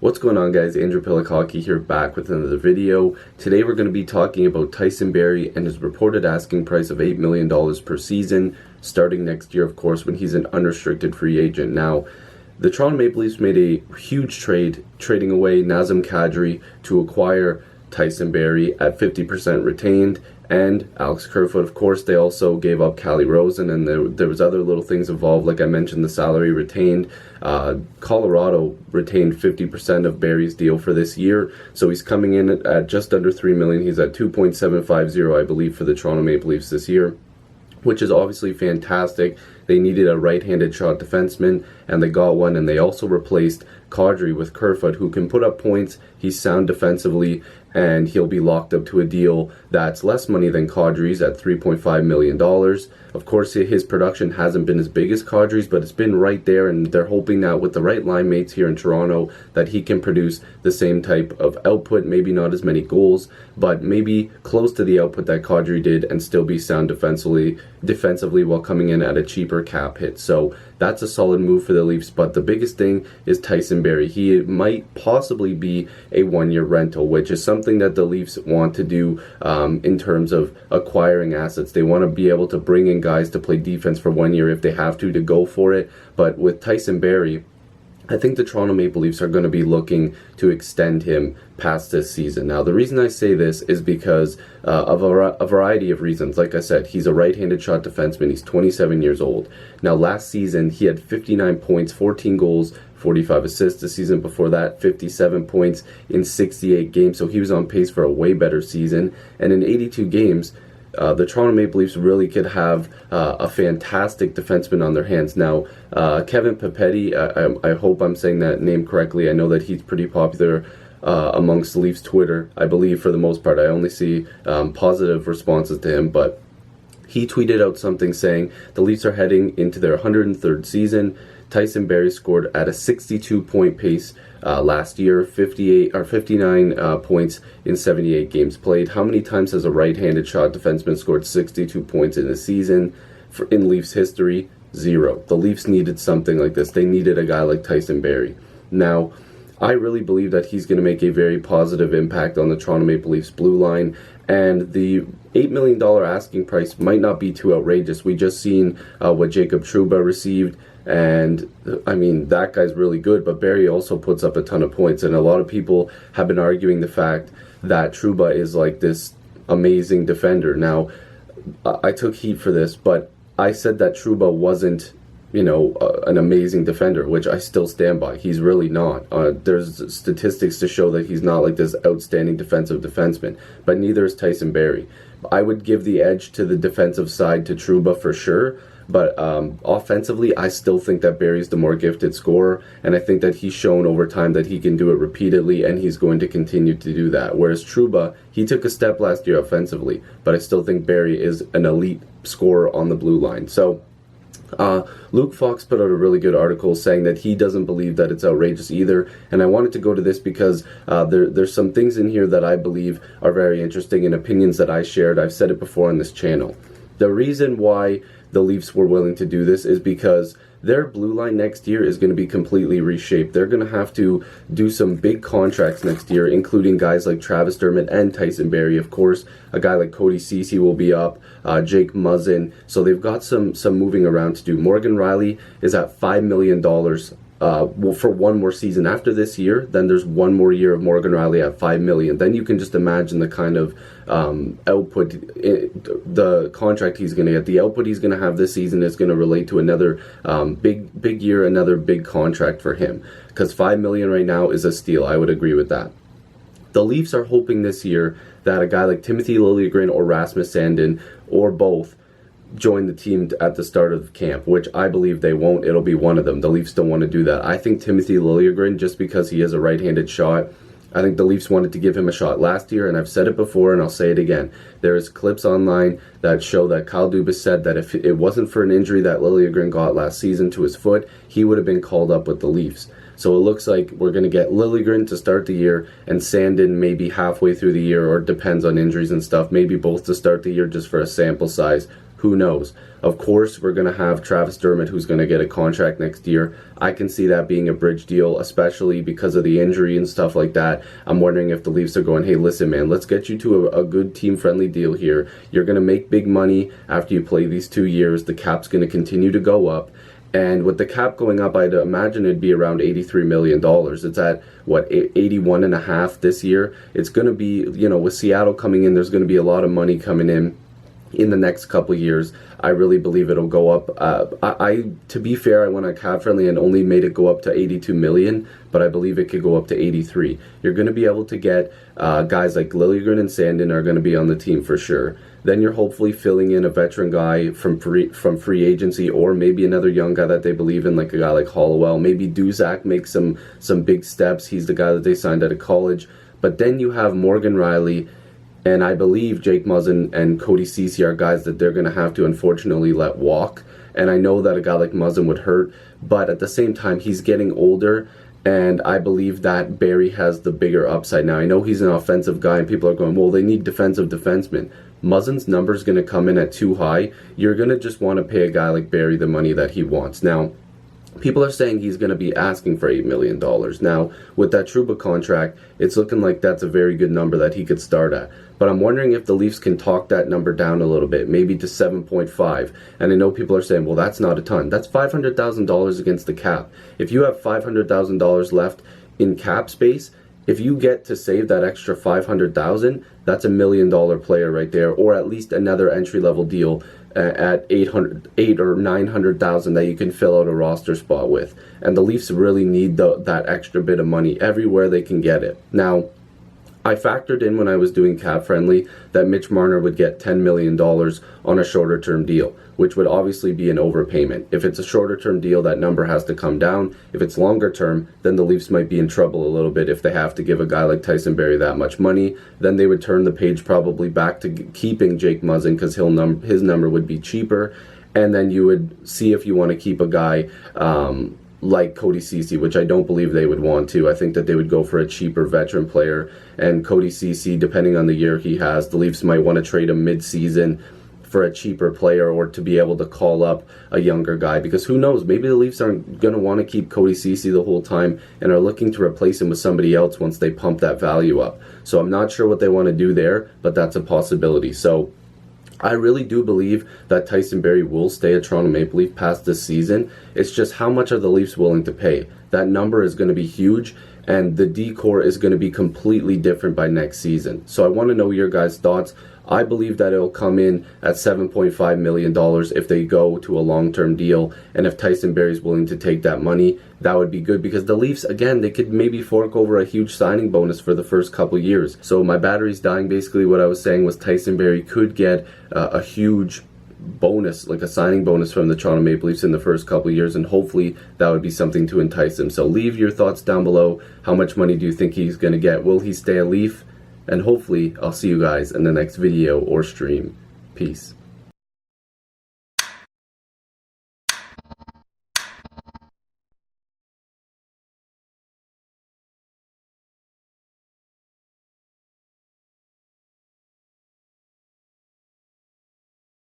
What's going on, guys? Andrew Piluk Hockey here, back with another video. Today we're going to be talking about Tyson Barrie and his reported asking price of $8 million per season, starting next year, of course, when he's an unrestricted free agent. Now, the Toronto Maple Leafs made a huge trade, trading away Nazem Kadri to acquire Tyson Barrie at 50% retained, and Alex Kerfoot. Of course, they also gave up Callie Rosen, and there was other little things involved, like I mentioned, the salary retained. Colorado retained 50% of Barrie's deal for this year, so he's coming in at just under $3 million. He's at 2.750, I believe, for the Toronto Maple Leafs this year, which is obviously fantastic. They needed a right-handed shot defenseman, and they got one, and they also replaced Kadri with Kerfoot, who can put up points. He's sound defensively, and he'll be locked up to a deal that's less money than Kadri's at $3.5 million. Of course, his production hasn't been as big as Kadri's, but it's been right there, and they're hoping that with the right line mates here in Toronto that he can produce the same type of output, maybe not as many goals, but maybe close to the output that Kadri did and still be sound defensively while coming in at a cheaper cap hit. So that's a solid move for the Leafs, but the biggest thing is Tyson Barrie. He might possibly be a one-year rental, which is something that the Leafs want to do in terms of acquiring assets. They want to be able to bring in guys to play defense for 1 year if they have to go for it. But with Tyson Barrie, I think the Toronto Maple Leafs are going to be looking to extend him past this season. Now, the reason I say this is because of a variety of reasons. Like I said, he's a right-handed shot defenseman. He's 27 years old. Now, last season, he had 59 points, 14 goals, 45 assists. The season before that, 57 points in 68 games. So he was on pace for a way better season. And in 82 games, the Toronto Maple Leafs really could have a fantastic defenseman on their hands. Now, Kevin Papetti, I hope I'm saying that name correctly. I know that he's pretty popular amongst Leafs Twitter, I believe, for the most part. I only see positive responses to him, but he tweeted out something saying the Leafs are heading into their 103rd season. Tyson Barrie scored at a 62-point pace last year, 59 points in 78 games played. How many times has a right-handed shot defenseman scored 62 points in a season? In Leafs history, 0. The Leafs needed something like this. They needed a guy like Tyson Barrie. Now, I really believe that he's going to make a very positive impact on the Toronto Maple Leafs blue line, and the $8 million asking price might not be too outrageous. We just seen what Jacob Trouba received, and I mean, that guy's really good, but Barrie also puts up a ton of points, and a lot of people have been arguing the fact that Trouba is like this amazing defender. Now, I took heat for this, but I said that Trouba wasn't, an amazing defender, which I still stand by. He's really not. There's statistics to show that he's not like this outstanding defensive defenseman, but neither is Tyson Barrie. I would give the edge to the defensive side to Trouba for sure, but offensively, I still think that Barrie's the more gifted scorer, and I think that he's shown over time that he can do it repeatedly, and he's going to continue to do that. Whereas Trouba, he took a step last year offensively, but I still think Barrie is an elite scorer on the blue line. So, Luke Fox put out a really good article saying that he doesn't believe that it's outrageous either, and I wanted to go to this because there's some things in here that I believe are very interesting and opinions that I shared. I've said it before on this channel. The reason why the Leafs were willing to do this is because their blue line next year is going to be completely reshaped. They're going to have to do some big contracts next year, including guys like Travis Dermott and Tyson Barrie, of course. A guy like Cody Ceci will be up, Jake Muzzin. So they've got some moving around to do. Morgan Riley is at $5 million for one more season. After this year, then there's one more year of Morgan Riley at $5 million. Then you can just imagine the kind of output, the contract he's going to get. The output he's going to have this season is going to relate to another big year, another big contract for him. Because $5 million right now is a steal. I would agree with that. The Leafs are hoping this year that a guy like Timothy Liljegren or Rasmus Sandin, or both, join the team at the start of camp, which I believe they won't. It'll be one of them. The Leafs don't want to do that. I think Timothy Liljegren, just because he has a right-handed shot, I think the Leafs wanted to give him a shot last year, and I've said it before, and I'll say it again. There's clips online that show that Kyle Dubas said that if it wasn't for an injury that Liljegren got last season to his foot, he would have been called up with the Leafs. So it looks like we're going to get Liljegren to start the year, and Sandin maybe halfway through the year, or depends on injuries and stuff, maybe both to start the year just for a sample size. Who knows? Of course, we're going to have Travis Dermott, who's going to get a contract next year. I can see that being a bridge deal, especially because of the injury and stuff like that. I'm wondering if the Leafs are going, hey, listen, man, let's get you to a good team-friendly deal here. You're going to make big money after you play these 2 years. The cap's going to continue to go up. And with the cap going up, I'd imagine it'd be around $83 million. It's at, what, 81.5 this year. It's going to be, you know, with Seattle coming in, there's going to be a lot of money coming in the next couple years. I really believe it'll go up. To be fair, I went on cap friendly and only made it go up to 82 million, but I believe it could go up to 83. You're going to be able to get guys like Liljegren and Sandin are going to be on the team for sure. Then you're hopefully filling in a veteran guy from free agency, or maybe another young guy that they believe in, like a guy like Hollowell. Maybe Duszak makes some big steps. He's the guy that they signed out of college. But then you have Morgan Rielly, and I believe Jake Muzzin and Cody Ceci are guys that they're going to have to unfortunately let walk. And I know that a guy like Muzzin would hurt, but at the same time, he's getting older, and I believe that Barrie has the bigger upside. Now, I know he's an offensive guy, and people are going, well, they need defensive defensemen. Muzzin's number is going to come in at too high. You're going to just want to pay a guy like Barrie the money that he wants. Now, people are saying he's going to be asking for $8 million. Now, with that Trouba contract, it's looking like that's a very good number that he could start at. But I'm wondering if the Leafs can talk that number down a little bit, maybe to 7.5. And I know people are saying, well, that's not a ton. That's $500,000 against the cap. If you have $500,000 left in cap space, if you get to save that extra $500,000, that's $1 million player right there, or at least another entry-level deal at $800,000 or $900,000 that you can fill out a roster spot with. And the Leafs really need that extra bit of money everywhere they can get it. Now, I factored in when I was doing cap friendly that Mitch Marner would get $10 million on a shorter term deal, which would obviously be an overpayment. If it's a shorter term deal, that number has to come down. If it's longer term, then the Leafs might be in trouble a little bit if they have to give a guy like Tyson Barrie that much money. Then they would turn the page probably back to keeping Jake Muzzin, because his number would be cheaper. And then you would see if you want to keep a guy like Cody Ceci, which I don't believe they would want to. I think that they would go for a cheaper veteran player. And Cody Ceci, depending on the year he has, the Leafs might want to trade him mid-season for a cheaper player, or to be able to call up a younger guy. Because who knows, maybe the Leafs aren't going to want to keep Cody Ceci the whole time and are looking to replace him with somebody else once they pump that value up. So I'm not sure what they want to do there, but that's a possibility. So I really do believe that Tyson Barrie will stay a Toronto Maple Leaf past this season. It's just how much are the Leafs willing to pay? That number is going to be huge, and the decor is going to be completely different by next season. So I want to know your guys' thoughts. I believe that it'll come in at $7.5 million if they go to a long-term deal. And if Tyson Barrie's willing to take that money, that would be good, because the Leafs, again, they could maybe fork over a huge signing bonus for the first couple years. So my battery's dying. Basically what I was saying was Tyson Barrie could get a huge bonus, like a signing bonus from the Toronto Maple Leafs in the first couple years, and hopefully that would be something to entice him. So leave your thoughts down below. How much money do you think he's going to get? Will he stay a Leaf? And hopefully I'll see you guys in the next video or stream. Peace.